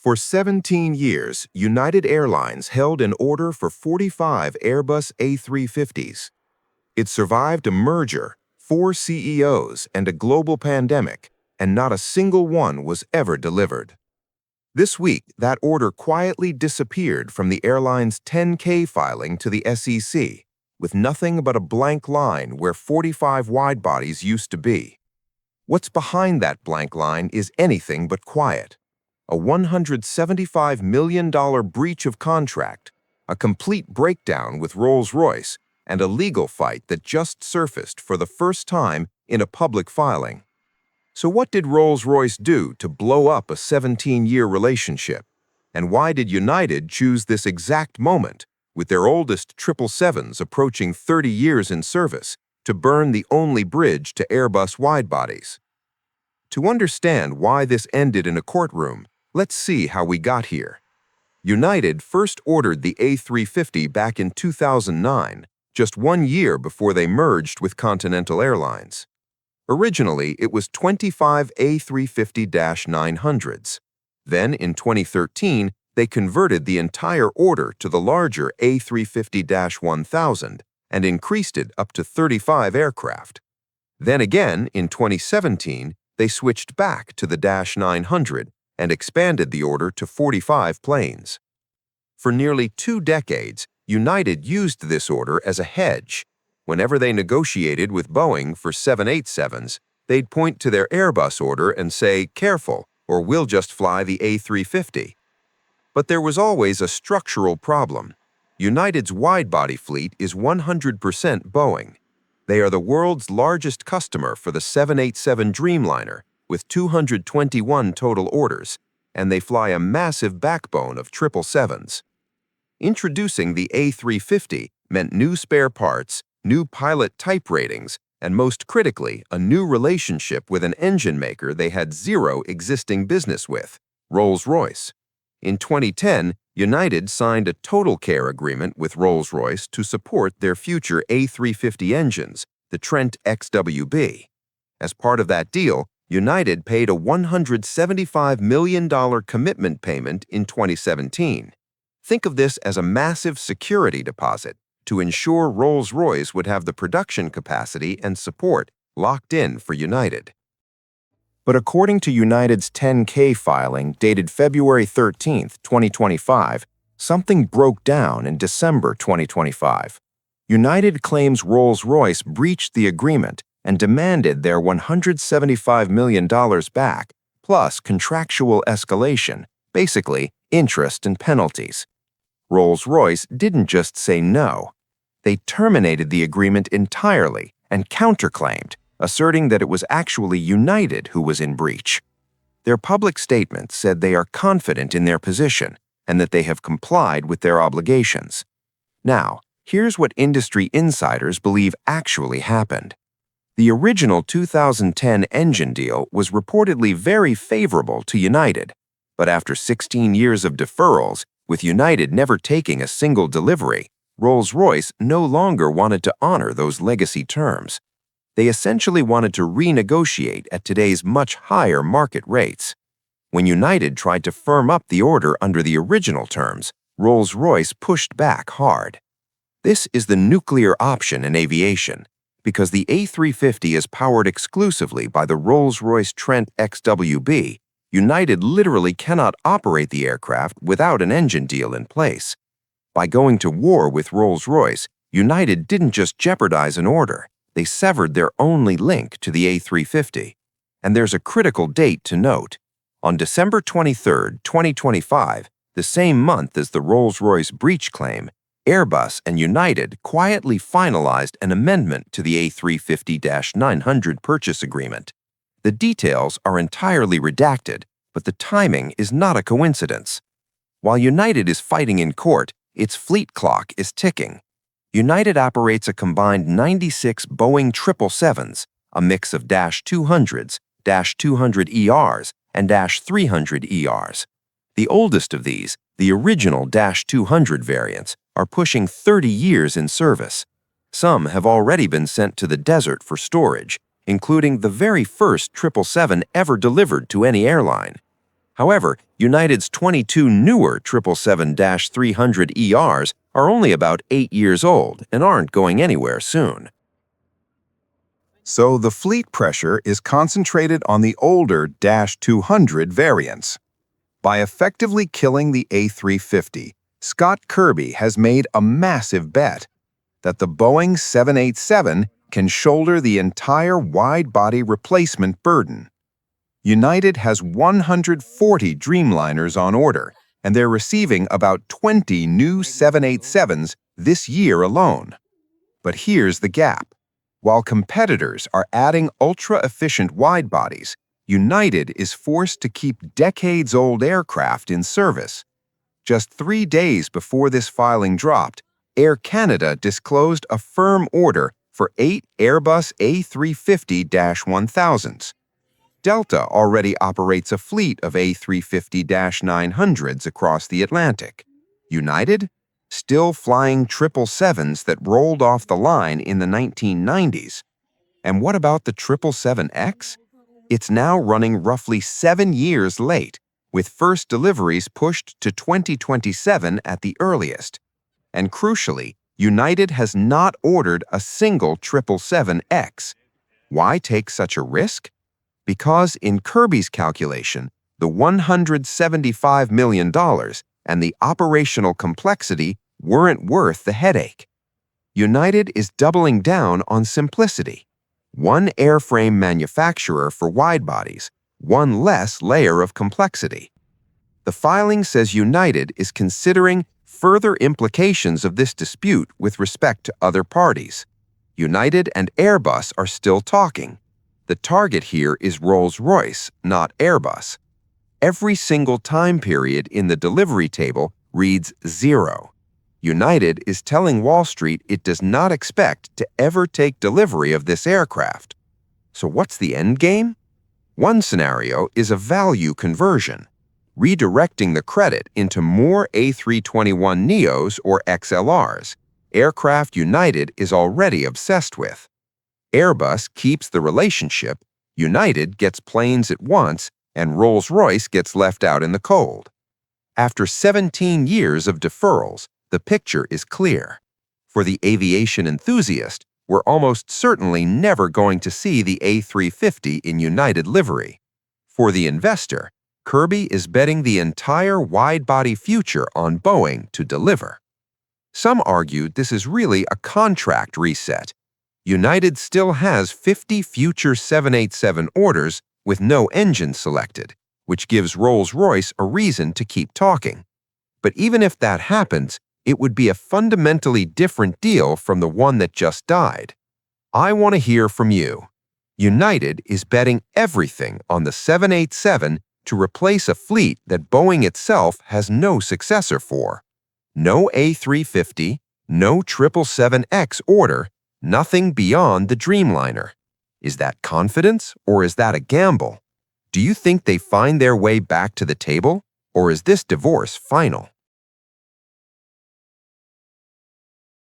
For 17 years, United Airlines held an order for 45 Airbus A350s. It survived a merger, 4 CEOs, and a global pandemic, and not a single one was ever delivered. This week, that order quietly disappeared from the airline's 10K filing to the SEC, with nothing but a blank line where 45 widebodies used to be. What's behind that blank line is anything but quiet. A $175 million breach of contract, a complete breakdown with Rolls-Royce, and a legal fight that just surfaced for the first time in a public filing. So what did Rolls-Royce do to blow up a 17-year relationship? And why did United choose this exact moment, with their oldest 777s approaching 30 years in service, to burn the only bridge to Airbus widebodies? To understand why this ended in a courtroom, let's see how we got here. United first ordered the A350 back in 2009, just 1 year before they merged with Continental Airlines. Originally, it was 25 A350-900s. Then, in 2013, they converted the entire order to the larger A350-1000 and increased it up to 35 aircraft. Then again, in 2017, they switched back to the -900 and expanded the order to 45 planes. For nearly 2 decades, United used this order as a hedge. Whenever they negotiated with Boeing for 787s, they'd point to their Airbus order and say, "Careful, or we'll just fly the A350." But there was always a structural problem. United's widebody fleet is 100% Boeing. They are the world's largest customer for the 787 Dreamliner, with 221 total orders, and they fly a massive backbone of 777s. Introducing the A350 meant new spare parts, new pilot type ratings, and most critically, a new relationship with an engine maker they had zero existing business with, Rolls-Royce. In 2010, United signed a TotalCare agreement with Rolls-Royce to support their future A350 engines, the Trent XWB. As part of that deal, United paid a $175 million commitment payment in 2017. Think of this as a massive security deposit to ensure Rolls-Royce would have the production capacity and support locked in for United. But according to United's 10K filing dated February 13, 2025, something broke down in December 2025. United claims Rolls-Royce breached the agreement and demanded their $175 million back, plus contractual escalation, basically interest and penalties. Rolls-Royce didn't just say no. They terminated the agreement entirely and counterclaimed, asserting that it was actually United who was in breach. Their public statement said they are confident in their position and that they have complied with their obligations. Now, here's what industry insiders believe actually happened. The original 2010 engine deal was reportedly very favorable to United, but after 16 years of deferrals, with United never taking a single delivery, Rolls-Royce no longer wanted to honor those legacy terms. They essentially wanted to renegotiate at today's much higher market rates. When United tried to firm up the order under the original terms, Rolls-Royce pushed back hard. This is the nuclear option in aviation, because the A350 is powered exclusively by the Rolls-Royce Trent XWB. United literally cannot operate the aircraft without an engine deal in place. By going to war with Rolls-Royce, United didn't just jeopardize an order, they severed their only link to the A350. And there's a critical date to note. On December 23, 2025, the same month as the Rolls-Royce breach claim, Airbus and United quietly finalized an amendment to the A350-900 purchase agreement. The details are entirely redacted, but the timing is not a coincidence. While United is fighting in court, its fleet clock is ticking. United operates a combined 96 Boeing 777s, a mix of -200s, -200ERs, and -300ERs. The oldest of these, the original -200 variants, are pushing 30 years in service. Some have already been sent to the desert for storage, including the very first 777 ever delivered to any airline. However, United's 22 newer 777-300ERs are only about 8 years old and aren't going anywhere soon. So the fleet pressure is concentrated on the older -200 variants. By effectively killing the A350, Scott Kirby has made a massive bet that the Boeing 787 can shoulder the entire wide-body replacement burden. United has 140 Dreamliners on order, and they're receiving about 20 new 787s this year alone. But here's the gap. While competitors are adding ultra-efficient wide-bodies, United is forced to keep decades-old aircraft in service. Just 3 days before this filing dropped, Air Canada disclosed a firm order for 8 Airbus A350-1000s. Delta already operates a fleet of A350-900s across the Atlantic. United? Still flying 777s that rolled off the line in the 1990s. And what about the 777X? It's now running roughly 7 years late, with first deliveries pushed to 2027 at the earliest. And crucially, United has not ordered a single 777X. Why take such a risk? Because in Kirby's calculation, the $175 million and the operational complexity weren't worth the headache. United is doubling down on simplicity. One airframe manufacturer for widebodies, one less layer of complexity. The filing says United is considering further implications of this dispute with respect to other parties. United and Airbus are still talking. The target here is Rolls-Royce, not Airbus. Every single time period in the delivery table reads 0. United is telling Wall Street it does not expect to ever take delivery of this aircraft. So what's the end game? One scenario is a value conversion, redirecting the credit into more A321neos or XLRs, aircraft United is already obsessed with. Airbus keeps the relationship, United gets planes it wants, and Rolls-Royce gets left out in the cold. After 17 years of deferrals, the picture is clear. For the aviation enthusiast, we're almost certainly never going to see the A350 in United livery. For the investor, Kirby is betting the entire wide-body future on Boeing to deliver. Some argued this is really a contract reset. United still has 50 future 787 orders with no engine selected, which gives Rolls-Royce a reason to keep talking. But even if that happens, it would be a fundamentally different deal from the one that just died. I want to hear from you. United is betting everything on the 787 to replace a fleet that Boeing itself has no successor for. No A350, no 777X order, nothing beyond the Dreamliner. Is that confidence or is that a gamble? Do you think they find their way back to the table, or is this divorce final?